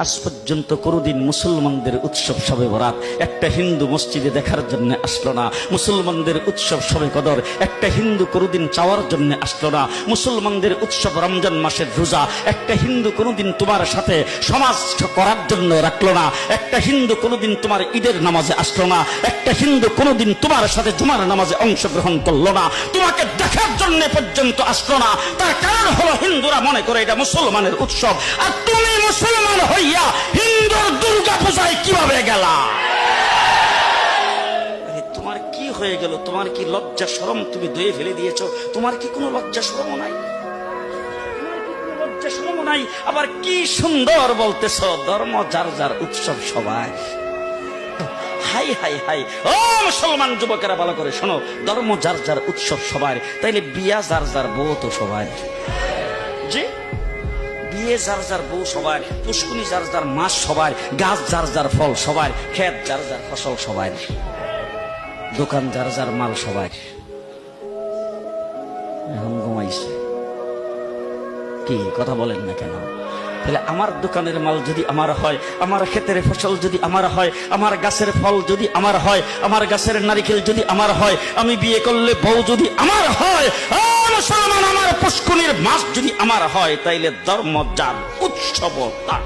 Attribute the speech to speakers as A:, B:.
A: আজ পর্যন্ত কোনোদিন মুসলমানদের উৎসব শবে বরাত একটা হিন্দু মসজিদে দেখার জন্য আসলো না। মুসলমানদের উৎসব শবে কদর একটা হিন্দু কোনোদিন চাওয়ার জন্য আসলো না। মুসলমানদের উৎসব রমজান মাসের রোজা একটা হিন্দু কোনোদিন তোমার সাথে সমাজ করার জন্য রাখলো না। একটা হিন্দু কোনোদিন তোমার ঈদের নামাজে আসলো না। একটা হিন্দু কোনোদিন তোমার সাথে জুমার নামাজে অংশগ্রহণ করলো না। তোমাকে দেখার জন্য পর্যন্ত আসলো না। তার কারণ হলো হিন্দুরা মনে করে এটা মুসলমানের উৎসব, আর তুমি মুসলমান হইয়া হিন্দুর দুর্গা পূজায় কিভাবে গেলা? তোমার কি হয়ে গেল? তোমার কি লজ্জা শরম তুমি ধুয়ে ফেলে দিয়েছো? তোমার কি কোনো লজ্জা শরমও নাই? লজ্জা শরমও নাই। আবার কি সুন্দর বলতেছ, ধর্ম যার যার উৎসব সবাই। হাই হাই হাই, ও মুসলমান যুবকেরা ভালো করে শোনো, ধর্ম যার যার উৎসব সবার, তাইলে বিয়া যার যার বউ তো সবার। জি, বিয়ে যার যার বউ সবার, পুষ্কুনি যার যার মাস সবার, গাছ যার যার ফল সবার, ক্ষেত যার যার ফসল সবার, দোকান যার যার মাল সবার। এখন ঘুমাইছে কি কথা বলেন না কেন? তাহলে আমার দোকানের মাল যদি আমার হয়, আমার ক্ষেতের ফসল যদি আমার হয়, আমার গাছের ফল যদি আমার হয়, আমার গাছের নারিকেল যদি আমার হয়, আমি বিয়ে করলে বউ যদি আমার হয়, মুসলমান আমার পুষ্কুনির মাছ যদি আমার হয়, তাইলে ধর্ম যার উৎসব তার।